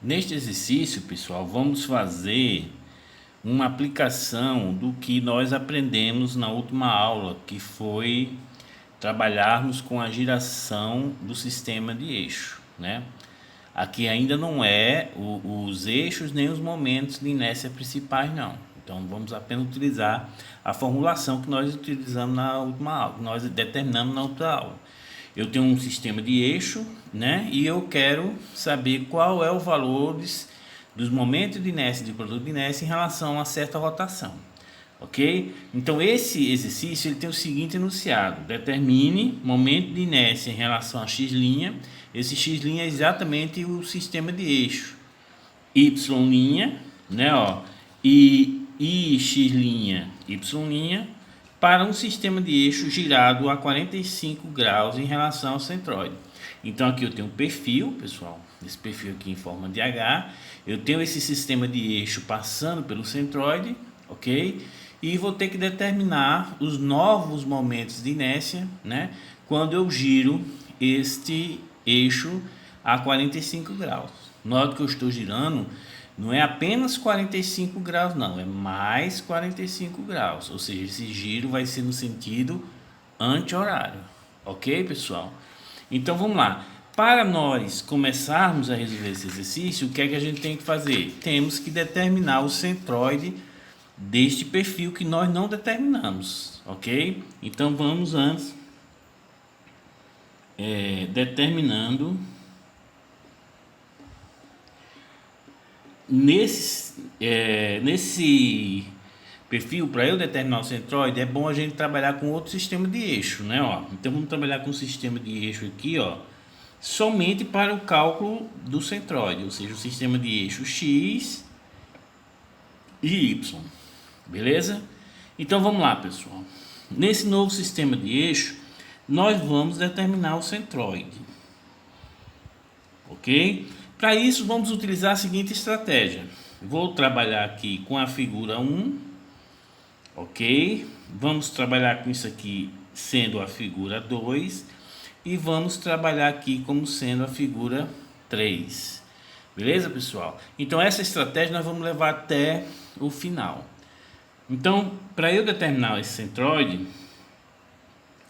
Neste exercício, pessoal, vamos fazer uma aplicação do que nós aprendemos na última aula, que foi trabalharmos com a giração do sistema de eixo, né? Aqui ainda não é os eixos nem os momentos de inércia principais, não. Então vamos apenas utilizar a formulação que nós utilizamos na última aula, que nós determinamos na outra aula. Eu tenho um sistema de eixo, né? E eu quero saber qual é o valor dos momentos de inércia de produto de inércia em relação a certa rotação. Ok? Então esse exercício ele tem o seguinte enunciado: determine momento de inércia em relação a x'. Esse x' é exatamente o sistema de eixo. Y', né, ó, e x', y', para um sistema de eixo girado a 45 graus em relação ao centroide. Então aqui eu tenho um perfil, pessoal, esse perfil aqui em forma de H. Eu tenho esse sistema de eixo passando pelo centroide, ok? E vou ter que determinar os novos momentos de inércia, né? Quando eu giro este eixo a 45 graus. Note que eu estou girando, não é apenas 45 graus, não, é mais 45 graus. Ou seja, esse giro vai ser no sentido anti-horário. Ok, pessoal? Então vamos lá. Para nós começarmos a resolver esse exercício, o que é que a gente tem que fazer? Temos que determinar o centroide deste perfil que nós não determinamos, ok? Então vamos antes determinando nesse perfil. Para eu determinar o centroide, é bom a gente trabalhar com outro sistema de eixo, né? Ó, então vamos trabalhar com o sistema de eixo aqui, ó, somente para o cálculo do centroide, ou seja, o sistema de eixo x e y, beleza? Então vamos lá, pessoal. Nesse novo sistema de eixo, nós vamos determinar o centroide, ok? Para isso, vamos utilizar a seguinte estratégia. Vou trabalhar aqui com a figura 1, ok? Vamos trabalhar com isso aqui sendo a figura 2 e vamos trabalhar aqui como sendo a figura 3. Beleza, pessoal? Então essa estratégia nós vamos levar até o final. Então, para eu determinar esse centroide,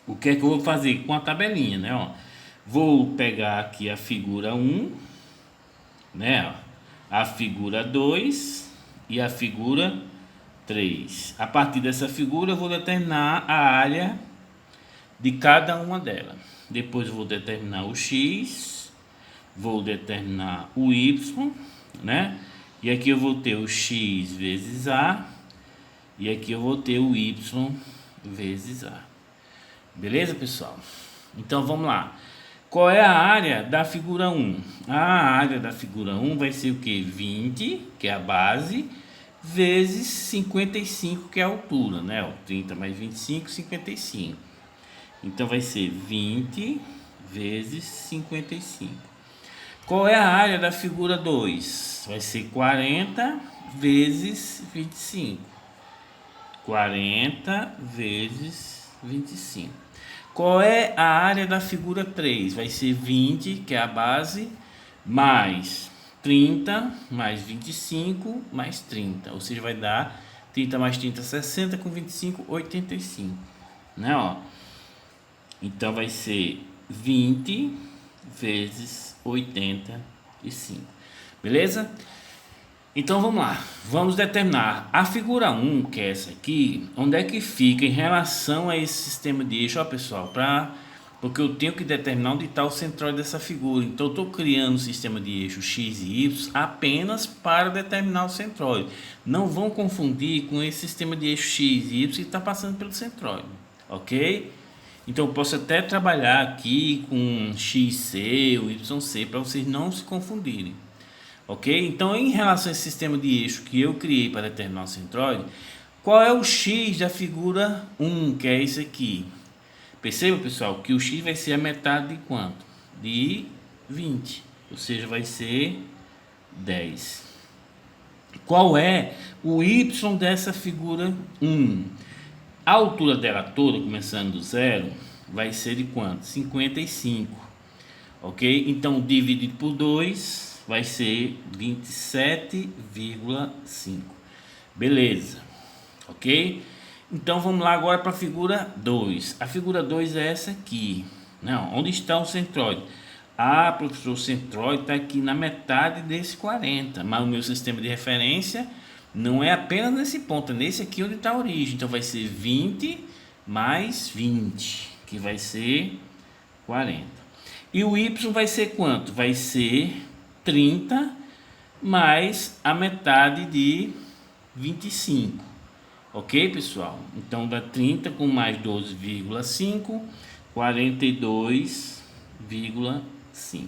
o que é que eu vou fazer com a tabelinha, né? Ó, vou pegar aqui a figura 1, né? A figura 2 e a figura 3. A partir dessa figura eu vou determinar a área de cada uma delas. Depois eu vou determinar o x, vou determinar o y, né? E aqui eu vou ter o x vezes a, e aqui eu vou ter o y vezes a. Beleza, pessoal? Então vamos lá. Qual é a área da figura 1? A área da figura 1 vai ser o que? 20, que é a base, vezes 55, que é a altura, né? 30 mais 25, 55. Então vai ser 20 vezes 55. Qual é a área da figura 2? Vai ser 40 vezes 25. 40 vezes 25. Qual é a área da figura 3? Vai ser 20, que é a base, mais 30, mais 25, mais 30. Ou seja, vai dar 30 mais 30, 60, com 25, 85. Né, ó? Então vai ser 20 vezes 85. Beleza? Então vamos lá, vamos determinar a figura 1, que é essa aqui, onde é que fica em relação a esse sistema de eixo, ó, pessoal, porque eu tenho que determinar onde está o centroide dessa figura. Então eu estou criando um sistema de eixo x e y apenas para determinar o centroide. Não vão confundir com esse sistema de eixo x e y que está passando pelo centroide, ok? Então eu posso até trabalhar aqui com xc ou yc para vocês não se confundirem. Ok? Então, em relação a esse sistema de eixo que eu criei para determinar o centroide, qual é o x da figura 1, que é esse aqui? Perceba, pessoal, que o x vai ser a metade de quanto? De 20, ou seja, vai ser 10. Qual é o y dessa figura 1? A altura dela toda, começando do zero, vai ser de quanto? 55. Ok? Então, dividido por 2... vai ser 27,5. Beleza, ok? Então vamos lá agora para a figura 2. A figura 2 é essa aqui. Não, onde está o centroide? Ah, professor, o centroide está aqui na metade desse 40, mas o meu sistema de referência não é apenas nesse ponto, é nesse aqui onde está a origem. Então vai ser 20 mais 20, que vai ser 40. E o y vai ser quanto? Vai ser 30 mais a metade de 25. Ok, pessoal? Então dá 30 com mais 12,5, 42,5.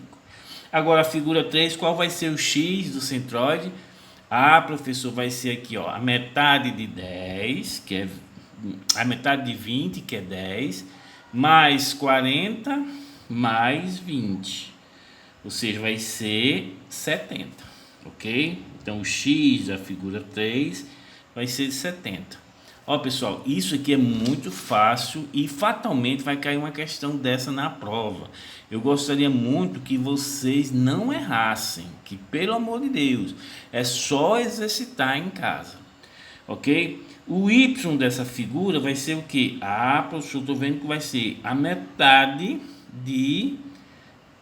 Agora a figura 3, qual vai ser o x do centroide? Ah, professor, vai ser aqui, ó, a metade de 10, que é a metade de 20, que é 10, mais 40 mais 20. Ou seja, vai ser 70, ok? Então o x da figura 3 vai ser 70. Ó, pessoal, isso aqui é muito fácil e fatalmente vai cair uma questão dessa na prova. Eu gostaria muito que vocês não errassem, que pelo amor de Deus, é só exercitar em casa, ok? O y dessa figura vai ser o que? Ah, professor, estou vendo que vai ser a metade de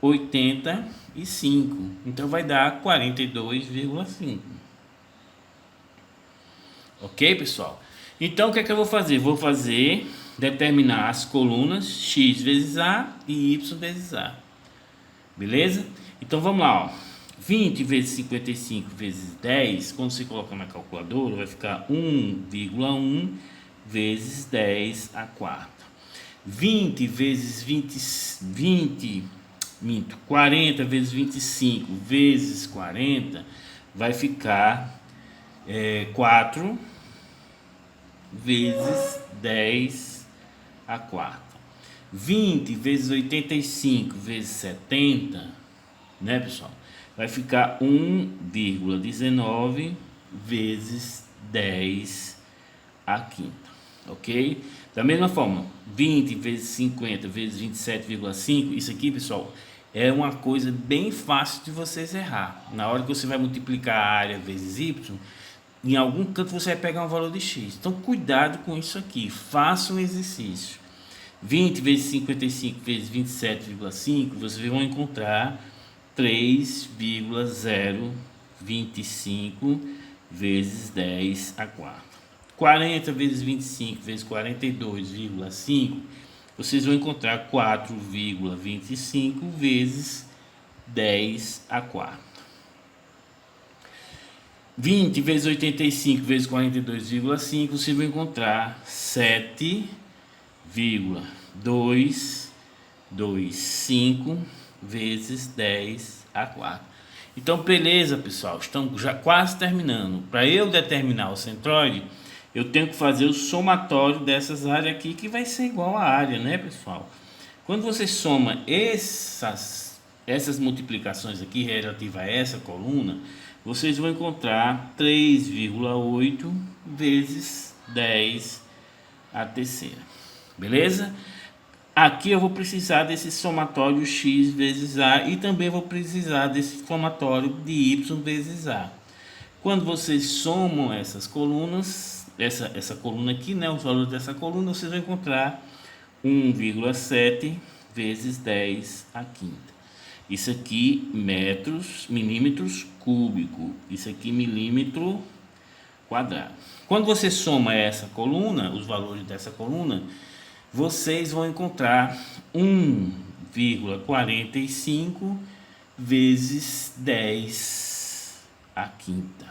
85. Então vai dar 42,5. Ok, pessoal? Então o que é que eu vou fazer? Vou determinar as colunas x vezes a e y vezes a. Beleza? Então vamos lá, ó. 20 vezes 55 vezes 10, quando você colocar na calculadora, vai ficar 1,1 vezes 10 a quarta. 20 vezes 40 vezes 25 vezes 40 vai ficar 4 vezes 10 a quarta. 20 vezes 85 vezes 70, né, pessoal? Vai ficar 1,19 vezes 10 a quinta, ok? Da mesma forma, 20 vezes 50 vezes 27,5, isso aqui, pessoal, é uma coisa bem fácil de vocês errar. Na hora que você vai multiplicar a área vezes y, em algum canto você vai pegar um valor de x. Então, cuidado com isso aqui. Faça um exercício. 20 vezes 55 vezes 27,5, vocês vão encontrar 3,025 vezes 10 a quarta. 40 vezes 25 vezes 42,5, vocês vão encontrar 4,25 vezes 10 a quarta. 20 vezes 85 vezes 42,5, vocês vão encontrar 7,225 vezes 10 a quarta. Então, beleza, pessoal, estamos já quase terminando. Para eu determinar o centroide, eu tenho que fazer o somatório dessas áreas aqui, que vai ser igual a área, né, pessoal? Quando você soma essas multiplicações aqui relativa a essa coluna, vocês vão encontrar 3,8 vezes 10 a terceira. Beleza? Aqui eu vou precisar desse somatório x vezes a e também vou precisar desse somatório de y vezes a. Quando vocês somam essas colunas, essa coluna aqui, né, os valores dessa coluna, vocês vão encontrar 1,7 vezes 10 a quinta. Isso aqui milímetros cúbico. Isso aqui milímetro quadrado. Quando você soma essa coluna, os valores dessa coluna, vocês vão encontrar 1,45 vezes 10 a quinta.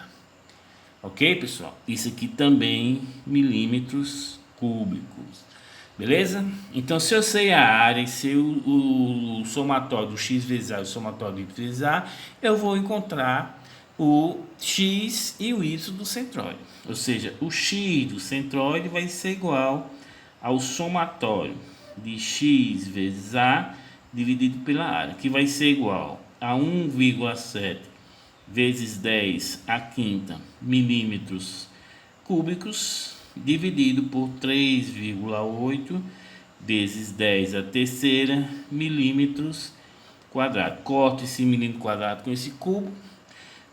Ok, pessoal? Isso aqui também milímetros cúbicos. Beleza? Então, se eu sei a área e sei o somatório do x vezes a e o somatório do y vezes a, eu vou encontrar o x e o y do centroide. Ou seja, o x do centroide vai ser igual ao somatório de x vezes a dividido pela área, que vai ser igual a 1,7 vezes 10 a quinta milímetros cúbicos, dividido por 3,8 vezes 10 a terceira milímetros quadrado. Corto esse milímetro quadrado com esse cubo.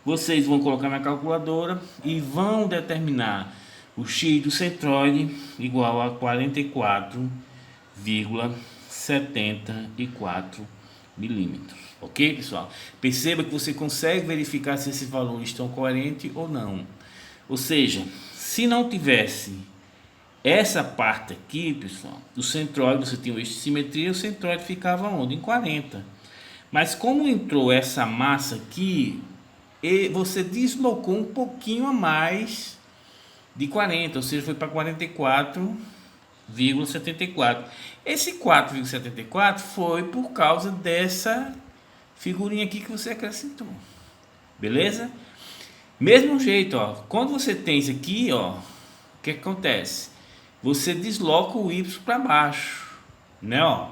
Vocês vão colocar na calculadora e vão determinar o x do centroide igual a 44,74 milímetros. Ok, pessoal? Perceba que você consegue verificar se esses valores estão coerentes ou não. Ou seja, se não tivesse essa parte aqui, pessoal, do centroide, você tinha o eixo de simetria, o centroide ficava onde? Em 40. Mas como entrou essa massa aqui, você deslocou um pouquinho a mais de 40, ou seja, foi para 44,74. Esse 4,74 foi por causa dessa figurinha aqui que você acrescentou. Beleza? Mesmo jeito, ó, quando você tem isso aqui, ó, o que acontece? Você desloca o y para baixo, né, ó?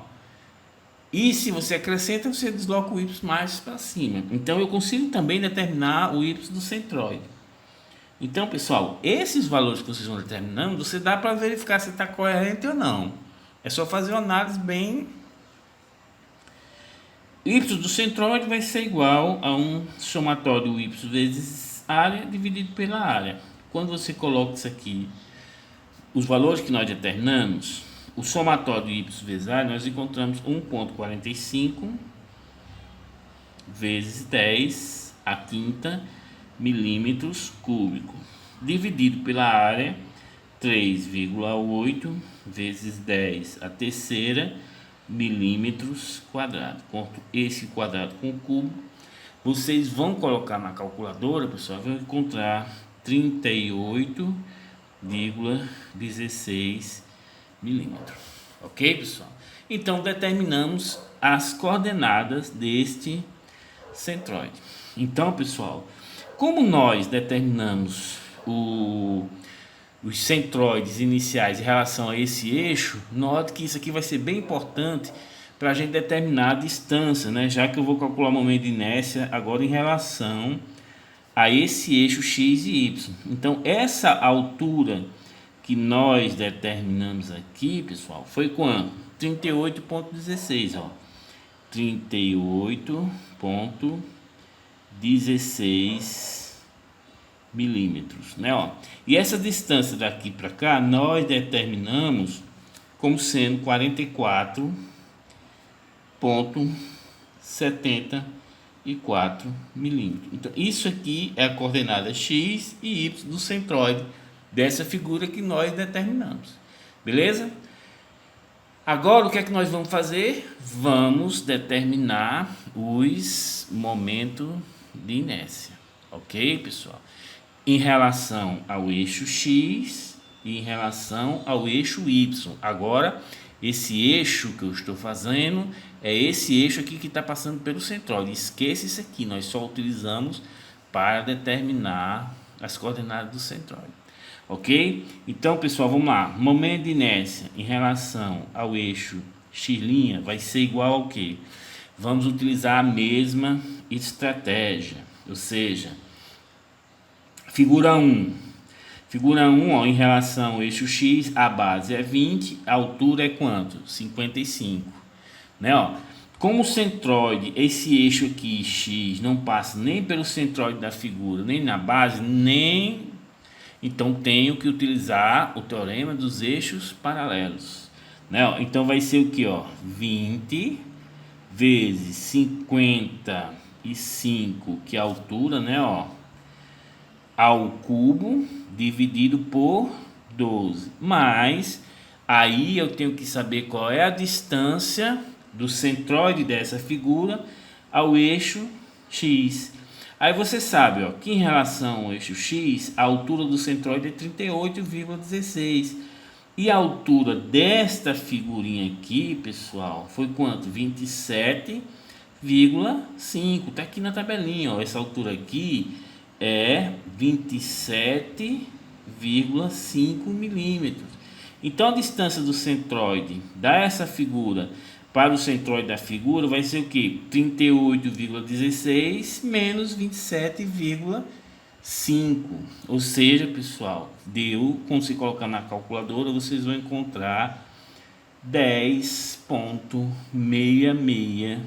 E se você acrescenta, você desloca o y mais para cima. Então eu consigo também determinar o y do centroide. Então, pessoal, esses valores que vocês vão determinando, você dá para verificar se está coerente ou não. É só fazer uma análise bem. Y do centroide vai ser igual a um somatório y vezes área dividido pela área. Quando você coloca isso aqui, os valores que nós determinamos, o somatório de y vezes área, nós encontramos 1,45 vezes 10 a quinta milímetros cúbicos, dividido pela área, 3,8 vezes 10 a terceira milímetros quadrados. Corto esse quadrado com o cubo. Vocês vão colocar na calculadora, pessoal, vão encontrar 38,16 milímetros. Ok, pessoal? Então determinamos as coordenadas deste centroide. Então, pessoal, como nós determinamos os centroides iniciais em relação a esse eixo, note que isso aqui vai ser bem importante para a gente determinar a distância, né? Já que eu vou calcular o momento de inércia agora em relação a esse eixo x e y. Então, essa altura que nós determinamos aqui, pessoal, foi quanto? 38,16, ó. 38,16 milímetros, né, ó. E essa distância daqui para cá nós determinamos como sendo 44,74 milímetros. Então isso aqui é a coordenada x e y do centroide dessa figura que nós determinamos. Beleza? Agora o que é que nós vamos fazer? Vamos determinar os momentos de inércia. Ok, pessoal? Em relação ao eixo x e em relação ao eixo y. Agora, esse eixo que eu estou fazendo é esse eixo aqui que está passando pelo centroide. Esqueça isso aqui, nós só utilizamos para determinar as coordenadas do centroide. Ok? Então, pessoal, vamos lá. Momento de inércia em relação ao eixo x' vai ser igual ao quê? Vamos utilizar a mesma estratégia, ou seja, figura 1. Figura 1, ó, em relação ao eixo x, a base é 20, a altura é quanto? 55. Né, ó? Como o centroide, esse eixo aqui, x, não passa nem pelo centroide da figura, nem na base, nem... Então, tenho que utilizar o teorema dos eixos paralelos. Né, ó? Então, vai ser o que? 20 vezes 55, que é a altura, né, ó, ao cubo, dividido por 12. Mas, aí eu tenho que saber qual é a distância do centroide dessa figura ao eixo x. Aí você sabe, ó, que em relação ao eixo x, a altura do centroide é 38,16. E a altura desta figurinha aqui, pessoal, foi quanto? 27,5. Tá aqui na tabelinha, ó. Essa altura aqui é 27,5 milímetros. Então a distância do centroide dessa figura para o centroide da figura vai ser o que? 38,16 menos 27,5. Ou seja, pessoal, deu, quando se colocar na calculadora, vocês vão encontrar 10,66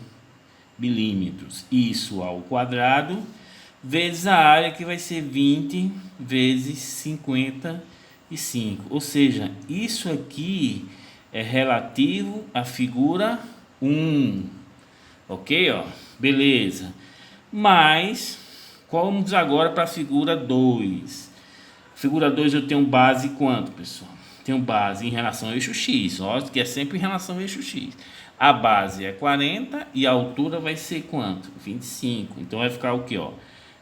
milímetros. Isso ao quadrado, vezes a área, que vai ser 20 vezes 55. Ou seja, isso aqui é relativo à figura 1. Ok, ó? Beleza. Mas, vamos agora para a figura 2. Figura 2 eu tenho base quanto, pessoal? Tenho base em relação ao eixo X. Ó, que é sempre em relação ao eixo X. A base é 40 e a altura vai ser quanto? 25. Então vai ficar o que, ó?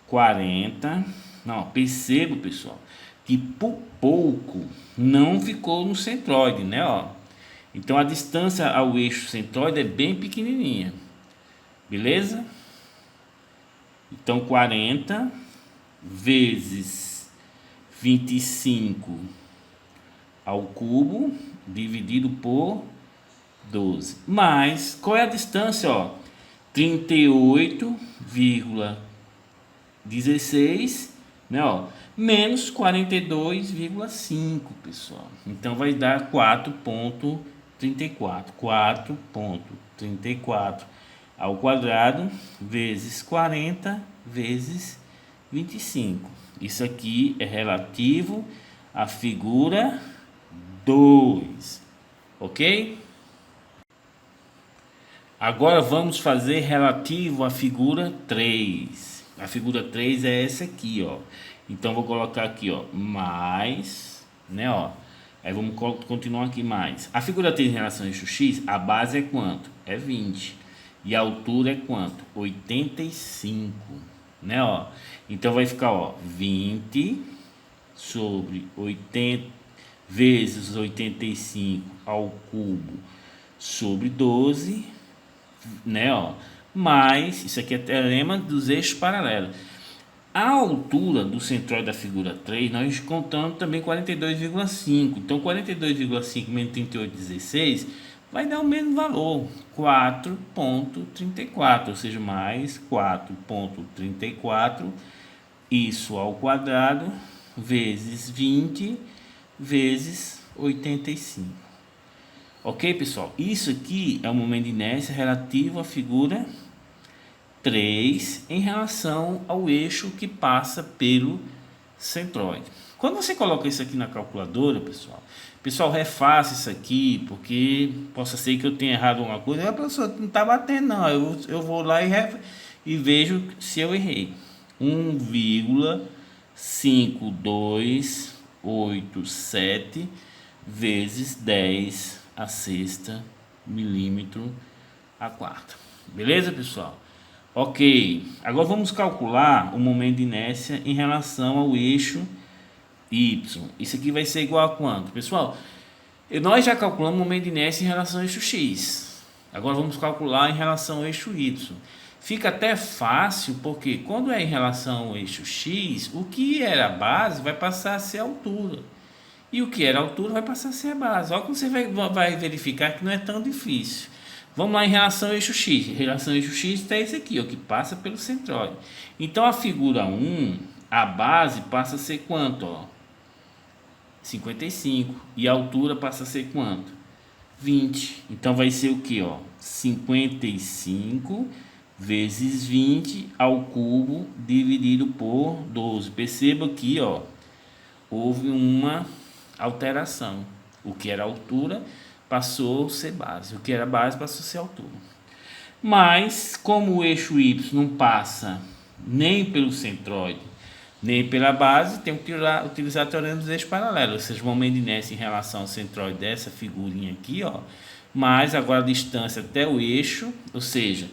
40. Não, perceba, pessoal, que por pouco não ficou no centroide, né, ó? Então a distância ao eixo centroide é bem pequenininha. Beleza? Então 40 vezes 25 ao cubo dividido por 12. Mas qual é a distância, ó? 38,16, né, ó? Menos 42,5, pessoal. Então vai dar 4,34. 4,34 ao quadrado vezes 40 vezes 25. Isso aqui é relativo à figura 2, ok? Agora vamos fazer relativo à figura 3. A figura 3 é essa aqui, ó. Então vou colocar aqui, ó, mais, né, ó. Aí vamos continuar aqui mais. A figura 3 em relação ao eixo X, a base é quanto? É 20. E a altura é quanto? 85, né, ó. Então vai ficar, ó, 20 sobre 80 vezes 85 ao cubo sobre 12, né, ó. Mas isso aqui é teorema dos eixos paralelos. A altura do centroide da figura 3, nós contamos também 42,5. Então 42,5 menos 38,16 vai dar o mesmo valor, 4,34, ou seja, mais 4,34, isso ao quadrado, vezes 20, vezes 85. Ok, pessoal? Isso aqui é o momento de inércia relativo à figura 3 em relação ao eixo que passa pelo centroide. Quando você coloca isso aqui na calculadora, pessoal, refaça isso aqui, porque possa ser que eu tenha errado alguma coisa. A pessoa não está batendo, não. Eu vou lá e vejo se eu errei. 1,5287 vezes 10 a sexta milímetro a quarta. Beleza, pessoal? Ok, agora vamos calcular o momento de inércia em relação ao eixo Y. Isso aqui vai ser igual a quanto? Pessoal, nós já calculamos o momento de inércia em relação ao eixo X. Agora vamos calcular em relação ao eixo Y. Fica até fácil, porque quando é em relação ao eixo X, o que era a base vai passar a ser a altura. E o que era a altura vai passar a ser a base. Olha como você vai verificar que não é tão difícil. Vamos lá em relação ao eixo X. Em relação ao eixo X está esse aqui, ó, que passa pelo centroide. Então a figura 1, a base passa a ser quanto? Ó? 55. E a altura passa a ser quanto? 20. Então vai ser o que? 55 vezes 20 ao cubo dividido por 12. Perceba que, ó, houve uma alteração. O que era altura passou a ser base. O que era base passou a ser altura. Mas, como o eixo Y não passa nem pelo centroide, nem pela base, tem que utilizar o teorema dos eixos paralelos. Ou seja, o momento de inércia em relação ao centroide dessa figurinha aqui, ó. Mas agora a distância até o eixo, ou seja,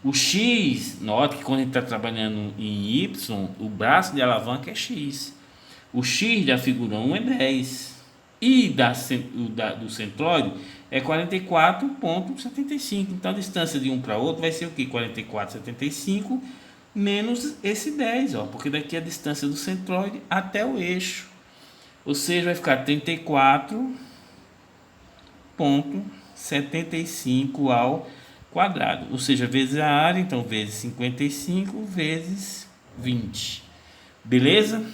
o X, note que quando a gente está trabalhando em Y, o braço de alavanca é X. O X da figura 1 é 10. E do centroide é 44,75. Então a distância de um para outro vai ser o que? 44,75 menos esse 10, ó, porque daqui é a distância do centroide até o eixo. Ou seja, vai ficar 34,75 ao quadrado. Ou seja, vezes a área, então vezes 55 vezes 20. Beleza?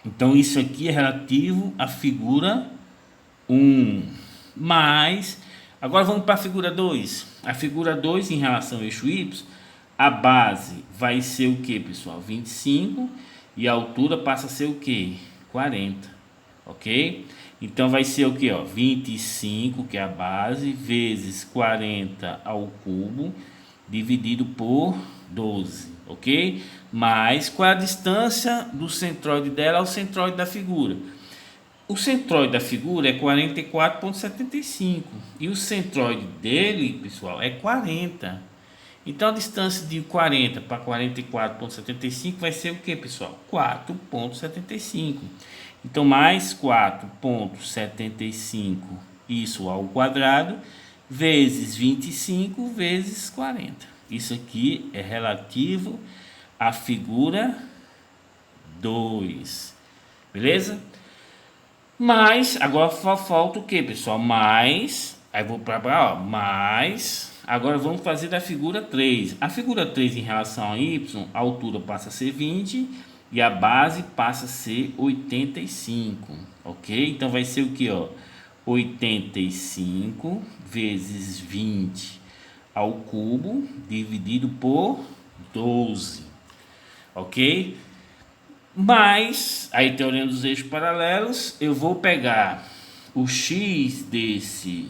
Então isso aqui é relativo à figura 1. Mas Agora vamos para a figura 2. A figura 2 em relação ao eixo Y, a base vai ser o que, pessoal? 25 e a altura passa a ser o que? 40, ok? Então vai ser o que, ó? 25, que é a base, vezes 40 ao cubo, dividido por 12, ok? Mas qual é a distância do centroide dela ao centroide da figura? O centroide da figura é 44,75 e o centroide dele, pessoal, é 40. Então a distância de 40 para 44,75 vai ser o que, pessoal? 4,75. Então mais 4,75, isso ao quadrado, vezes 25 vezes 40. Isso aqui é relativo à figura 2. Beleza? Mas, agora falta o que, pessoal? Mais, aí vou para mais, agora vamos fazer da figura 3. A figura 3 em relação a Y, a altura passa a ser 20 e a base passa a ser 85, ok? Então vai ser o que, ó? 85 vezes 20 ao cubo, dividido por 12, ok? Mas, aí teorema dos eixos paralelos, eu vou pegar o x desse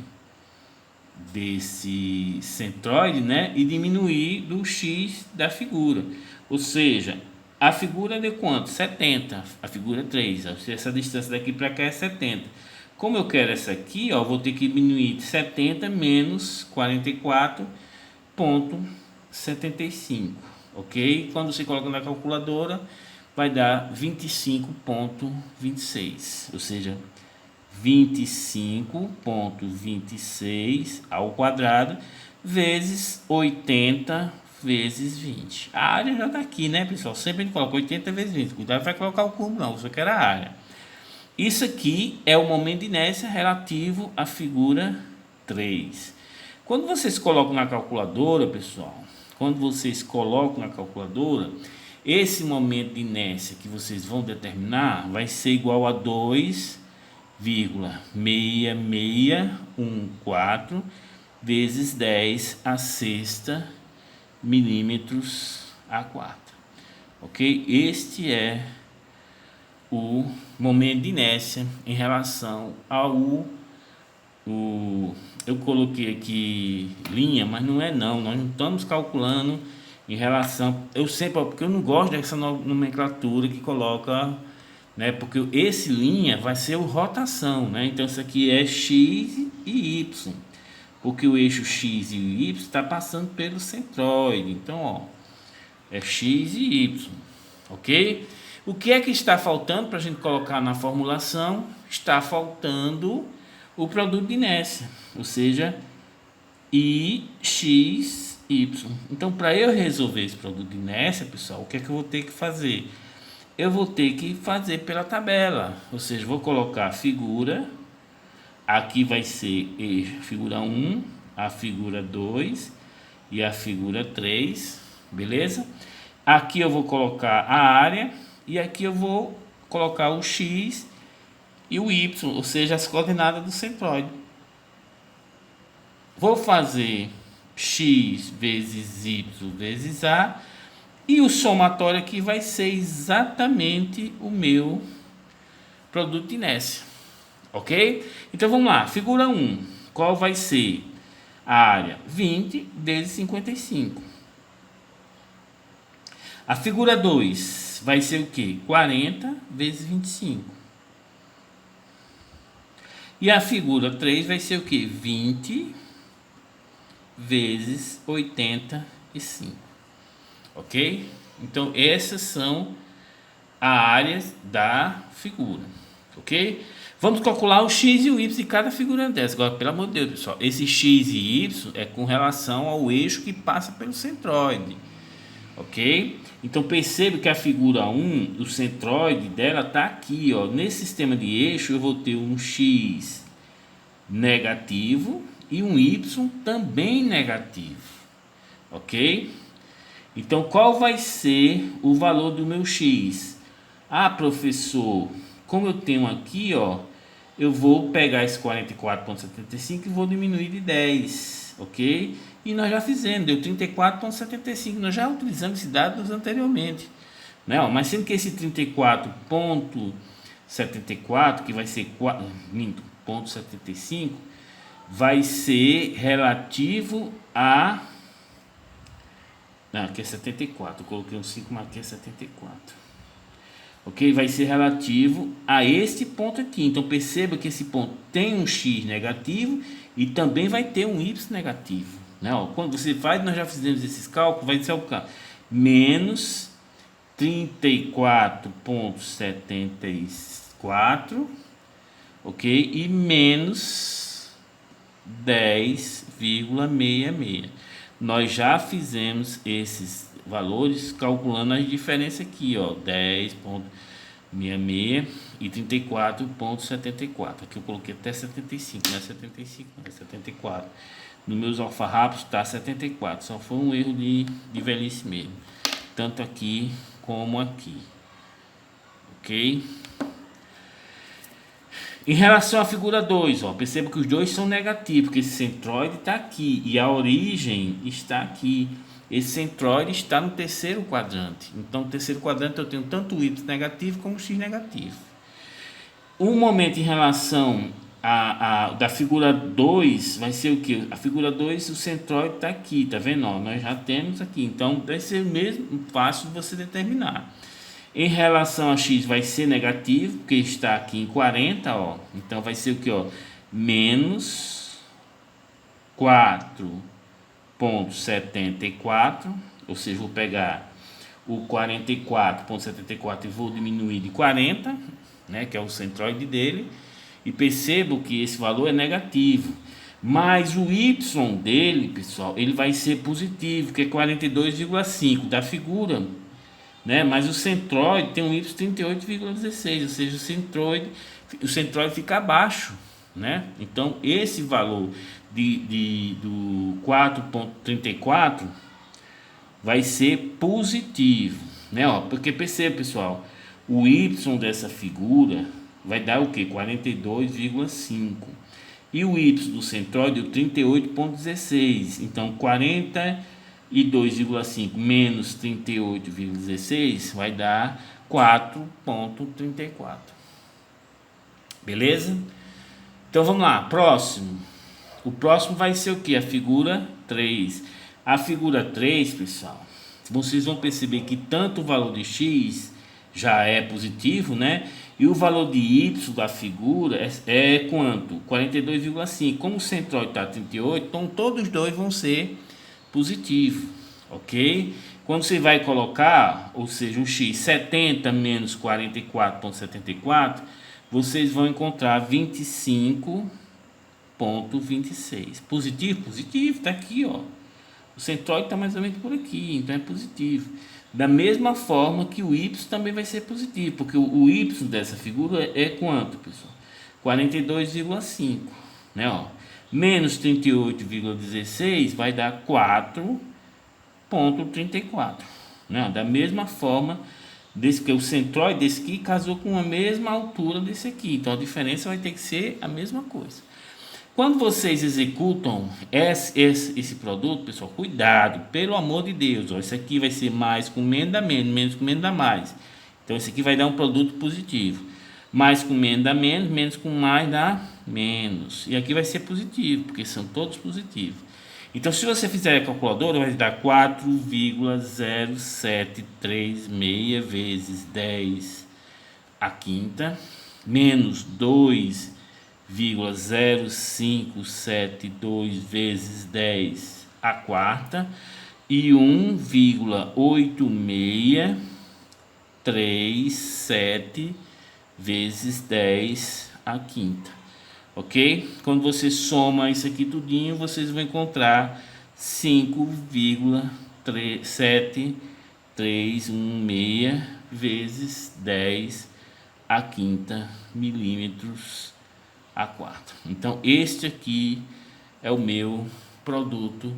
centroide, né, e diminuir do x da figura. Ou seja, a figura é de quanto? 70, a figura 3, essa distância daqui para cá é 70. Como eu quero essa aqui, ó, vou ter que diminuir de 70 menos 44,75, ok? Quando você coloca na calculadora, vai dar 25,26, ou seja, 25,26 ao quadrado vezes 80 vezes 20. A área já está aqui, né, pessoal? Sempre a gente coloca 80 vezes 20. Cuidado, vai colocar o cubo, não, você quer a área. Isso aqui é o momento de inércia relativo à figura 3. Quando vocês colocam na calculadora, pessoal, esse momento de inércia que vocês vão determinar vai ser igual a 2,6614 vezes 10 a sexta milímetros a 4, ok? Este é o momento de inércia em relação ao eu coloquei aqui linha, mas não é não, nós não estamos calculando em relação, porque eu não gosto dessa nomenclatura que coloca, né, porque esse linha vai ser o rotação, né, então isso aqui é x e y, porque o eixo x e y está passando pelo centroide, então ó, é x e y, ok? O que é que está faltando para a gente colocar na formulação? Está faltando o produto de inércia, ou seja, IXY. Então, para eu resolver esse produto de inércia, pessoal, o que é que eu vou ter que fazer? Eu vou ter que fazer pela tabela, ou seja, vou colocar a figura, aqui vai ser a figura 1, a figura 2 e a figura 3, beleza? Aqui eu vou colocar a área e aqui eu vou colocar o X e o Y, ou seja, as coordenadas do centroide. Vou fazer x vezes y vezes a, e o somatório aqui vai ser exatamente o meu produto de inércia, ok? Então vamos lá, figura 1, qual vai ser a área? 20 vezes 55. A figura 2 vai ser o que? 40 vezes 25. E a figura 3 vai ser o que? 20 vezes 85, ok? Então essas são as áreas da figura, ok? Vamos calcular o x e o y de cada figura dessa. Agora, pelo amor de Deus, pessoal, esse x e y é com relação ao eixo que passa pelo centroide, ok? Então perceba que a figura 1, o centroide dela está aqui, ó. Nesse sistema de eixo eu vou ter um x negativo e um y também negativo, ok? Então qual vai ser o valor do meu x? Ah, professor, como eu tenho aqui, ó, eu vou pegar esse 44,75 e vou diminuir de 10, ok? E nós já fizemos, deu 34,75, nós já utilizamos esse dado anteriormente, né? Mas sendo que esse 34,74, que vai ser 0,75, vai ser relativo a... Não, aqui é 74, eu coloquei um 5, mas aqui é 74. Ok? Vai ser relativo a este ponto aqui. Então perceba que esse ponto tem um x negativo e também vai ter um y negativo, né? Ó, quando você faz, nós já fizemos esses cálculos, vai ser o menos 34,74, ok? E menos 10,66. Nós já fizemos esses valores calculando as diferenças aqui, ó, 10,66 e 34,74. Aqui eu coloquei até 75, não é 75, não é 74. Nos meus alfarrapos está 74, só foi um erro de velhice mesmo, tanto aqui como aqui, ok? Em relação à figura 2, ó, perceba que os dois são negativos, porque esse centroide está aqui e a origem está aqui. Esse centroide está no terceiro quadrante. Então, no terceiro quadrante eu tenho tanto o y negativo como o x negativo. Um momento em relação da figura 2 vai ser o que? A figura 2, o centroide está aqui, tá vendo? Ó, nós já temos aqui. Então, vai ser mesmo fácil de você determinar. Em relação a x vai ser negativo, porque está aqui em 40, ó. Então vai ser o que, ó? Menos 4,74, ou seja, vou pegar o 44,74 e vou diminuir de 40, né, que é o centroide dele, e percebo que esse valor é negativo. Mas o y dele, pessoal, ele vai ser positivo, que é 42,5 da figura, né? Mas o centroide tem um y 38,16, ou seja, o centroide fica abaixo, né? Então esse valor do 4,34 vai ser positivo, né? Ó, porque perceba, pessoal, o y dessa figura vai dar o que? 42,5 e o y do centroide o 38,16. Então 42,5 menos 38,16 vai dar 4,34. Beleza? Então vamos lá, próximo. O próximo vai ser o que? A figura 3. A figura 3, pessoal, vocês vão perceber que tanto o valor de x já é positivo, né? E o valor de y da figura é quanto? 42,5. Como o centroide está 38, então todos os dois vão ser positivo, ok? Quando você vai colocar, ou seja, um x 70 menos 44,74, vocês vão encontrar 25,26. Positivo? Positivo, tá aqui, ó. O centroide está mais ou menos por aqui, então é positivo. Da mesma forma que o y também vai ser positivo, porque o y dessa figura é quanto, pessoal? 42,5, né, ó. Menos 38,16 vai dar 4,34, né? Da mesma forma, desse que o centroide desse aqui casou com a mesma altura desse aqui, então a diferença vai ter que ser a mesma coisa. Quando vocês executam esse produto, pessoal, cuidado, pelo amor de Deus, ó, isso aqui vai ser mais com menos dá menos, menos com menos dá mais. Então esse aqui vai dar um produto positivo. Mais com menos dá menos, menos com mais dá menos. E aqui vai ser positivo, porque são todos positivos. Então, se você fizer a calculadora, vai dar 4,0736 vezes 10 a quinta, menos 2,0572 vezes 10 a quarta, e 1,8637 vezes 10 a quinta, ok? Quando você soma isso aqui tudinho, vocês vão encontrar 5,7316 vezes 10 a quinta milímetros a quarta. Então este aqui é o meu produto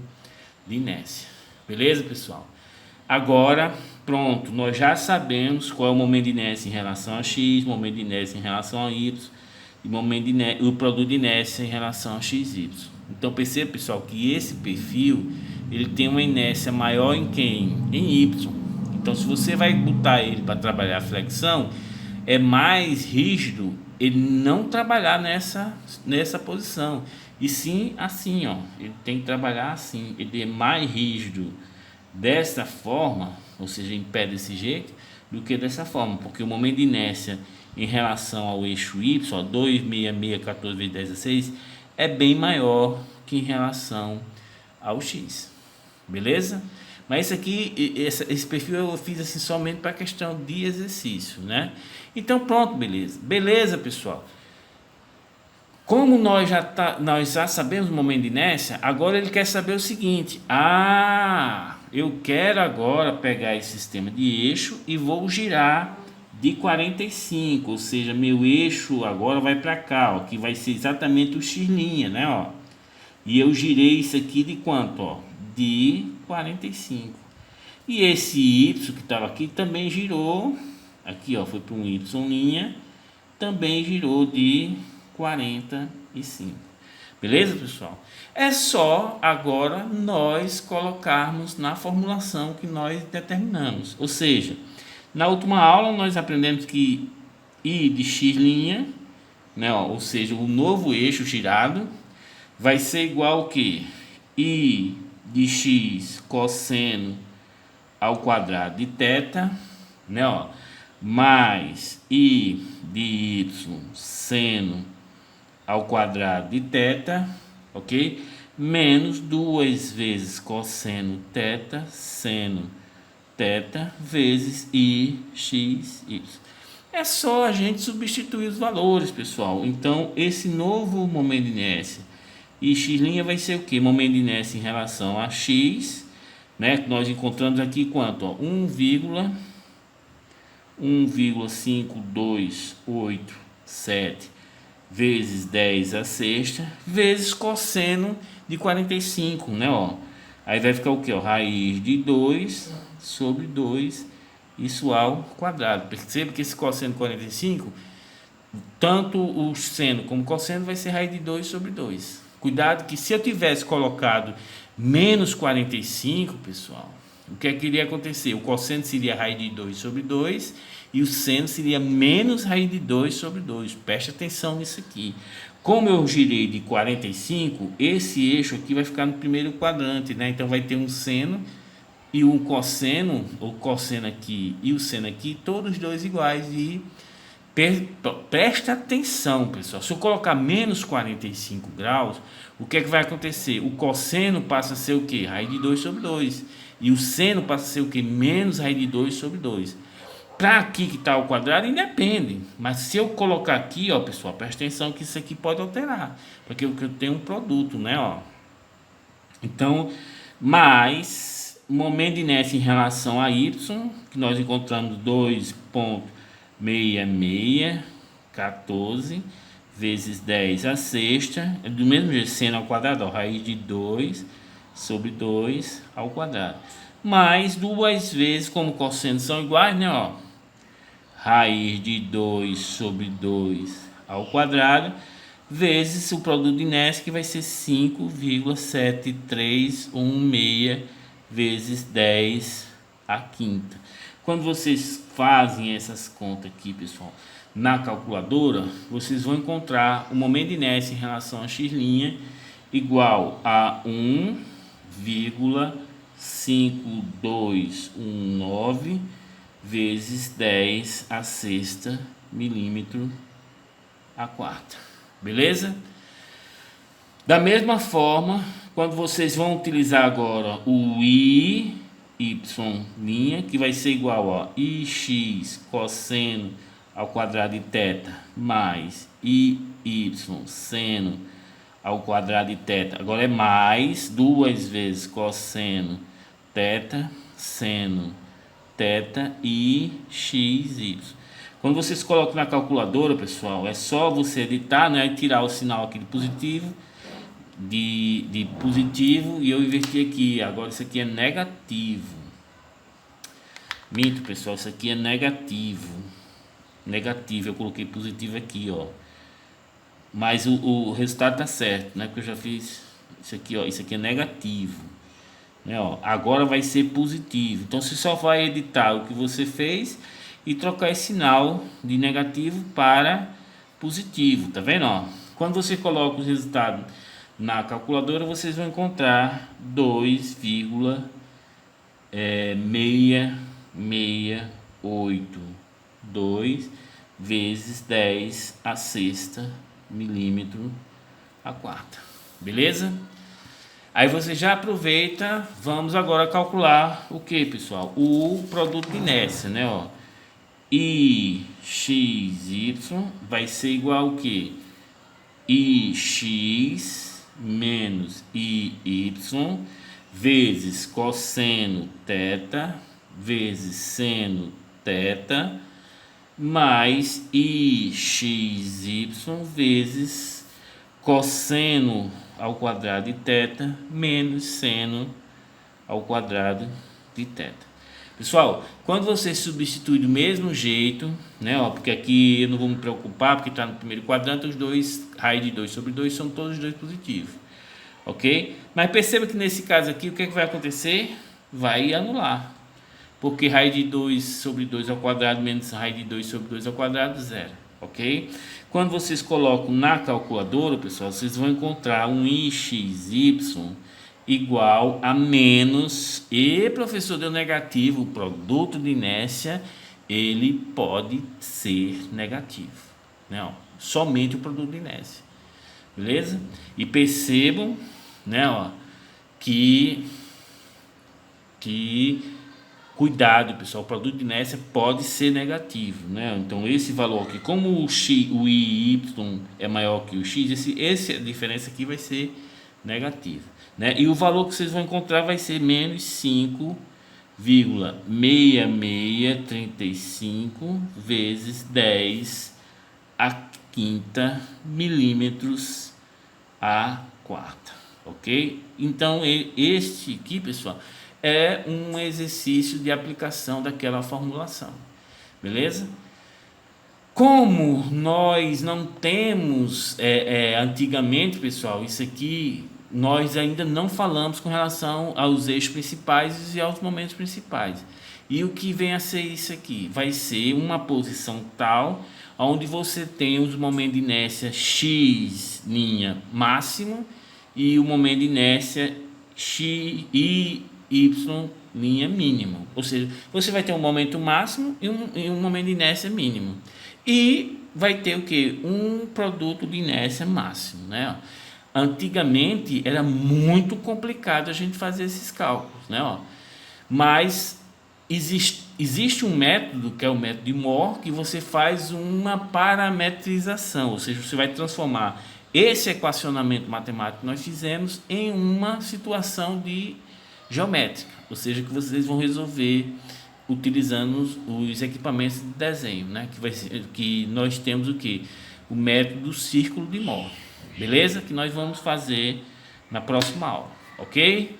de inércia, beleza, pessoal? Agora, pronto, nós já sabemos qual é o momento de inércia em relação a x, momento de inércia em relação a y. e o produto de inércia em relação a XY. Então perceba, pessoal, que esse perfil ele tem uma inércia maior em quem? Em Y. Então se você vai botar ele para trabalhar a flexão, é mais rígido ele não trabalhar nessa posição, e sim assim, ó, ele tem que trabalhar assim, ele é mais rígido dessa forma, ou seja, em pé desse jeito, do que dessa forma, porque o momento de inércia em relação ao eixo Y, ó, 266 14 vezes 10 a 6, é bem maior que em relação ao X, beleza? Mas isso aqui, esse perfil eu fiz assim somente para questão de exercício, né? Então pronto, beleza, pessoal. Como nós já sabemos o momento de inércia, agora ele quer saber o seguinte: eu quero agora pegar esse sistema de eixo e vou girar de 45, ou seja, meu eixo agora vai para cá, ó, que vai ser exatamente o x', né, ó. E eu girei isso aqui de quanto, ó? De 45. E esse y que estava aqui também girou, aqui, ó, foi para um y', também girou de 45. Beleza, pessoal? É só agora nós colocarmos na formulação que nós determinamos. Ou seja, na última aula nós aprendemos que I de x', né, ó, ou seja, o novo eixo girado vai ser igual ao que? I de x cosseno ao quadrado de θ, né, ó, mais I de y seno ao quadrado de θ, ok? Menos 2 vezes cosseno θ seno θ vezes I x y. É só a gente substituir os valores, pessoal. Então, esse novo momento de inércia e x' vai ser o que? Momento de inércia em relação a x, né? Que nós encontramos aqui quanto? 1,5287 vezes 10 a sexta vezes cosseno de 45, né? Ó. Aí vai ficar o que? Raiz de 2 sobre 2, isso ao quadrado. Perceba que esse cosseno de 45, tanto o seno como o cosseno vai ser raiz de 2 sobre 2. Cuidado que se eu tivesse colocado menos 45, pessoal, o que é que iria acontecer? O cosseno seria raiz de 2 sobre 2 e o seno seria menos raiz de 2 sobre 2. Preste atenção nisso aqui. Como eu girei de 45, esse eixo aqui vai ficar no primeiro quadrante, né? Então vai ter um seno e um cosseno, o cosseno aqui e o seno aqui, todos dois iguais. E presta atenção, pessoal. Se eu colocar menos 45 graus, o que é que vai acontecer? O cosseno passa a ser o que? Raiz de 2 sobre 2. E o seno passa a ser o que? Menos raiz de 2 sobre 2. Para aqui que está o quadrado, independe. Mas se eu colocar aqui, ó, pessoal, presta atenção que isso aqui pode alterar. Porque eu tenho um produto, né, ó. Então, mais momento de inércia em relação a y, que nós encontramos 2,6614 vezes 10 a sexta, é do mesmo jeito, seno ao quadrado, ó, raiz de 2 sobre 2 ao quadrado, mais duas vezes, como cossenos são iguais, né, ó, raiz de 2 sobre 2 ao quadrado, vezes o produto de inércia, que vai ser 5,7316 vezes 10 a quinta. Quando vocês fazem essas contas aqui, pessoal, na calculadora, vocês vão encontrar o momento de inércia em relação a x' igual a 1,5219 vezes 10 a sexta milímetro a quarta. Beleza? Da mesma forma, quando vocês vão utilizar agora o y', que vai ser igual a ix cosseno ao quadrado de θ mais iy seno ao quadrado de θ. Agora é mais duas vezes cosseno θ seno θ e xy. Quando vocês colocam na calculadora, pessoal, é só você editar, né, e tirar o sinal aqui de positivo, de positivo, e eu inverti aqui. Agora isso aqui é negativo. Minto, pessoal, isso aqui é negativo. Negativo, eu coloquei positivo aqui, ó. mas o resultado tá certo, né? Porque eu já fiz isso aqui, ó. Isso aqui é negativo, né? Ó, agora vai ser positivo. Então você só vai editar o que você fez e trocar esse sinal de negativo para positivo, tá vendo? Ó, quando você coloca os resultados na calculadora, vocês vão encontrar 2,662 vezes 10 a sexta milímetro a quarta, beleza? Aí você já aproveita, vamos agora calcular o que, pessoal? O produto de inércia, né? Ó, IXY vai ser igual ao que? IX menos IY vezes cosseno θ vezes seno θ mais IXY vezes cosseno ao quadrado de θ menos seno ao quadrado de θ. Pessoal, quando você substitui do mesmo jeito, né, ó, porque aqui eu não vou me preocupar, porque está no primeiro quadrante, os dois, raiz de 2 sobre 2 são todos os dois positivos, ok? Mas perceba que nesse caso aqui, o que é que vai acontecer? Vai anular, porque raiz de 2 sobre 2 ao quadrado menos raiz de 2 sobre 2 ao quadrado, zero, ok? Quando vocês colocam na calculadora, pessoal, vocês vão encontrar um IXY igual a menos, e professor deu negativo, o produto de inércia, ele pode ser negativo, né? Ó, somente o produto de inércia, beleza? E percebam, né, ó, que cuidado, pessoal, o produto de inércia pode ser negativo, né? Então esse valor aqui, como o y é maior que o x, essa diferença aqui vai ser negativa, né? E o valor que vocês vão encontrar vai ser menos 5,6635 vezes 10 a quinta milímetros a quarta, ok? Então este aqui, pessoal, é um exercício de aplicação daquela formulação, beleza? Como nós não temos antigamente, pessoal, isso aqui nós ainda não falamos com relação aos eixos principais e aos momentos principais. E o que vem a ser isso aqui? Vai ser uma posição tal onde você tem os momentos de inércia x' máximo e o momento de inércia x y mínimo. Ou seja, você vai ter um momento máximo e um momento de inércia mínimo. E vai ter o que? Um produto de inércia máximo, né? Antigamente era muito complicado a gente fazer esses cálculos, né? Mas existe um método, que é o método de Mohr, que você faz uma parametrização, ou seja, você vai transformar esse equacionamento matemático que nós fizemos em uma situação de geométrica, ou seja, que vocês vão resolver utilizando os equipamentos de desenho, né? Que nós temos o que? O método do círculo de Mohr, beleza? Que nós vamos fazer na próxima aula, ok?